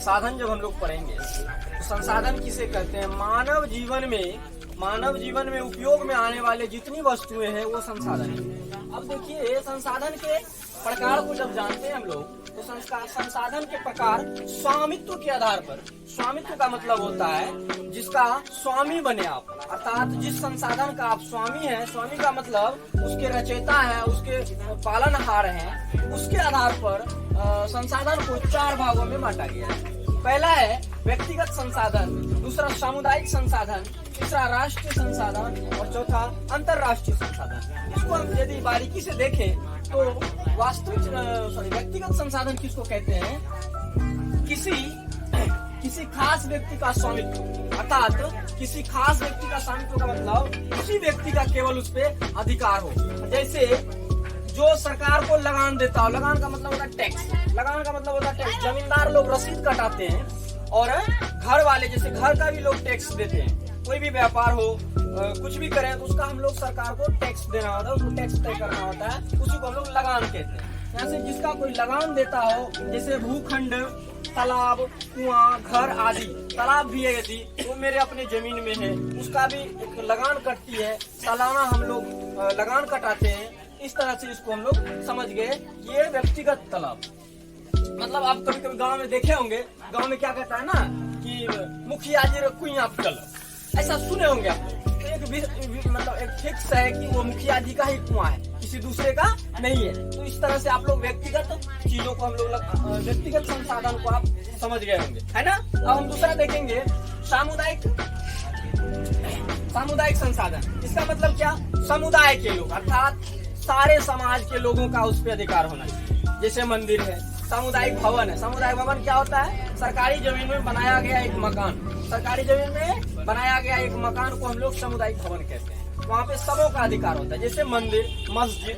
संसाधन जब हम लोग पढ़ेंगे तो संसाधन किसे कहते हैं? मानव जीवन में उपयोग में आने वाले जितनी वस्तुएं हैं वो संसाधन है। अब देखिए, संसाधन के प्रकार को जब जानते हैं हम लोग तो संसाधन के प्रकार स्वामित्व के आधार पर, स्वामित्व का मतलब होता है जिसका स्वामी बने आप, अर्थात जिस संसाधन का आप स्वामी हैं, स्वामी का मतलब उसके रचयिता है, उसके पालनहार हैं, उसके आधार पर संसाधन को 4 भागों में बांटा गया है। पहला है व्यक्तिगत संसाधन, दूसरा सामुदायिक संसाधन, तीसरा राष्ट्रीय संसाधन और चौथा अंतरराष्ट्रीय संसाधन। इसको हम यदि बारीकी से देखें तो व्यक्तिगत संसाधन किसको कहते हैं? किसी खास व्यक्ति का स्वामित्व, अर्थात किसी खास व्यक्ति का स्वामित्व का मतलब उसी व्यक्ति का केवल उस पर अधिकार हो। जैसे जो सरकार को लगान देता हो, लगान का मतलब होता है टैक्स, लगान का मतलब होता है टैक्स। जमींदार लोग रसीद कटाते हैं और घर वाले जैसे घर का भी लोग टैक्स देते हैं। कोई भी व्यापार हो, कुछ भी करें तो उसका हम लोग सरकार को टैक्स देना होता है, उसको टैक्स तय करना होता है, उसी को हम लोग लगान कहते हैं। यहाँ से जिसका कोई लगान देता हो, जैसे भूखंड, तालाब, कुआं, घर आदि, तालाब भी है यदि वो मेरे अपने जमीन में है, उसका भी एक लगान कटती है, सालाना हम लोग लगान कटाते हैं। इस तरह से इसको हम लोग समझ गए, ये व्यक्तिगत तालाब। मतलब आप कभी कभी गांव में देखे होंगे, गांव में क्या कहता है ना कि मुखिया जी कुइयां चल, ऐसा सुने होंगे आप लोग। तो एक फिक्स है कि वो मुखिया जी का ही कुआं है, किसी दूसरे का नहीं है। तो इस तरह से आप लोग व्यक्तिगत चीजों को हम लोग व्यक्तिगत संसाधन को आप समझ गए होंगे, है ना। अब हम दूसरा देखेंगे सामुदायिक संसाधन। इसका मतलब क्या? समुदाय के लोग, अर्थात सारे समाज के लोगों का उस पर अधिकार होना चाहिए। जैसे मंदिर है, सामुदायिक भवन है। सामुदायिक भवन क्या होता है? सरकारी जमीन में बनाया गया एक मकान, सरकारी जमीन में बनाया गया एक मकान को हम लोग सामुदायिक भवन कहते हैं। वहाँ पे सबों का अधिकार होता है, जैसे मंदिर, मस्जिद,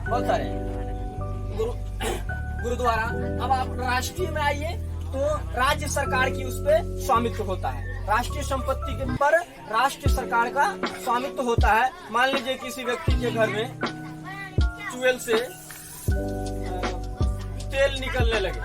बहुत सारे गुरुद्वारा। अब आप राष्ट्रीय में आइए तो राज्य सरकार की उस पर स्वामित्व होता है। राष्ट्रीय संपत्ति के पर राष्ट्रीय सरकार का स्वामित्व होता है। मान लीजिए किसी व्यक्ति के घर में ट्यूबवेल से तेल निकलने लगे,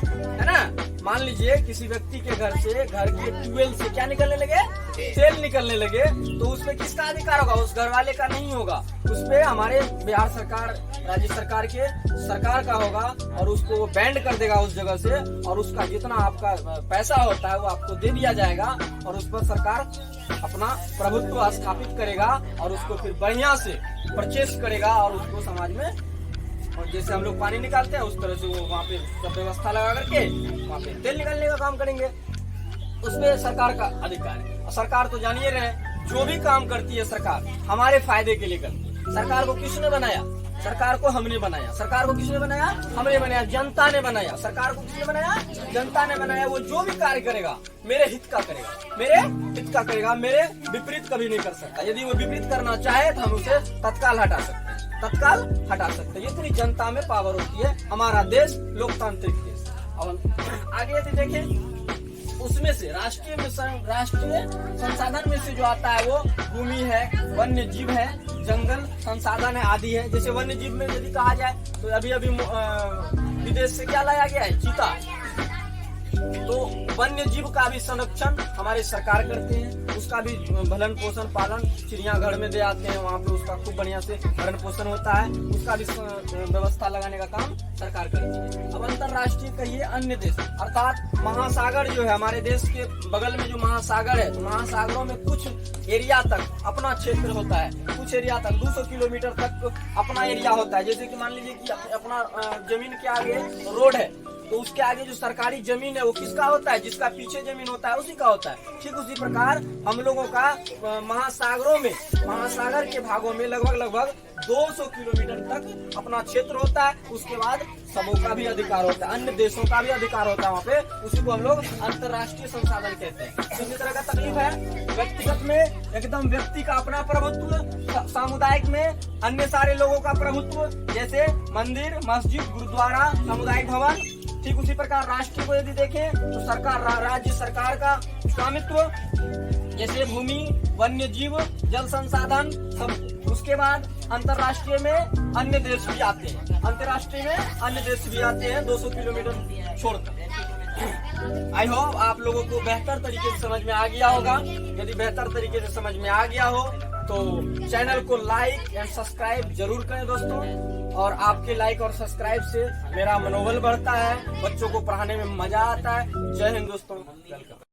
है ना। मान लीजिए किसी व्यक्ति के घर से, घर के ट्यूबवेल से क्या निकलने लगे? तेल निकलने लगे, तो उसपे किसका अधिकार होगा? उस घर वाले का नहीं होगा, उसपे हमारे बिहार सरकार, राज्य सरकार का होगा और उसको बैंड कर देगा उस जगह से, और उसका जितना आपका पैसा होता है वो आपको दे दिया जाएगा और उस पर सरकार अपना प्रभुत्व स्थापित करेगा और उसको फिर बढ़िया से परचेस करेगा और उसको समाज में, और जैसे हम लोग पानी निकालते हैं उस तरह से वो वहाँ पे सब व्यवस्था लगा करके वहाँ पे तेल निकालने का काम करेंगे। उसमें सरकार का अधिकार है। और सरकार तो जानिए रहे, जो भी काम करती है सरकार हमारे फायदे के लिए करती है। सरकार को किसने बनाया? सरकार को हमने बनाया। सरकार को किसने बनाया? हमने बनाया। जनता ने बनाया। सरकार को किसने बनाया? जनता ने बनाया। वो जो भी कार्य करेगा मेरे हित का करेगा, मेरे हित का करेगा, मेरे विपरीत कभी नहीं कर सकता। यदि वो विपरीत करना चाहे तो हम उसे तत्काल हटा सकते हैं, तत्काल हटा सकते हैं। इतनी जनता में पावर होती है। हमारा देश लोकतांत्रिक देश। और आगे यदि देखें उसमें से राष्ट्रीय संसाधन में से जो आता है वो भूमि है, वन्य जीव है, जंगल संसाधन है आदि है। जैसे वन्य जीव में यदि कहा जाए तो अभी विदेश से क्या लाया गया है? चीता। तो वन्य जीव का भी संरक्षण हमारी सरकार करते हैं, उसका भी भरण पोषण पालन चिड़ियाघर में दे आते हैं, वहाँ पे उसका खूब बढ़िया से भरण पोषण होता है, उसका भी व्यवस्था लगाने का काम सरकार करती है। अब अंतरराष्ट्रीय कहिए अन्य देश, अर्थात महासागर जो है हमारे देश के बगल में जो महासागर है, तो महासागरों में कुछ एरिया तक अपना क्षेत्र होता है, कुछ एरिया तक 200 किलोमीटर तक अपना एरिया होता है। जैसे कि मान लीजिए कि अपना जमीन के आगे रोड है तो उसके आगे जो सरकारी जमीन है वो किसका होता है? जिसका पीछे जमीन होता है उसी का होता है। ठीक उसी प्रकार हम लोगों का महासागरों में, महासागर के भागों में लगभग 200 किलोमीटर तक अपना क्षेत्र होता है। उसके बाद सबों का भी अधिकार होता है, अन्य देशों का भी अधिकार होता है वहाँ पे, उसी को हम लोग अंतर्राष्ट्रीय संसाधन कहते हैं। किसी तरह का तकलीफ है? व्यक्तिगत में एकदम व्यक्ति का अपना प्रभुत्व, सामुदायिक में अन्य सारे लोगों का प्रभुत्व, जैसे मंदिर, मस्जिद, गुरुद्वारा, सामुदायिक भवन। ठीक उसी प्रकार राष्ट्रीय को यदि देखें तो सरकार, राज्य सरकार का स्वामित्व, जैसे भूमि, वन्य जीव, जल संसाधन सब। उसके बाद अंतर्राष्ट्रीय में अन्य देश भी आते हैं, अंतर्राष्ट्रीय में अन्य देश भी आते हैं 200 किलोमीटर छोड़कर। आई होप आप लोगों को बेहतर तरीके से समझ में आ गया होगा। यदि बेहतर तरीके से समझ में आ गया हो तो चैनल को लाइक एंड सब्सक्राइब जरूर करें दोस्तों। और आपके लाइक और सब्सक्राइब से मेरा मनोबल बढ़ता है, बच्चों को पढ़ाने में मजा आता है। जय हिंद दोस्तों, वेलकम।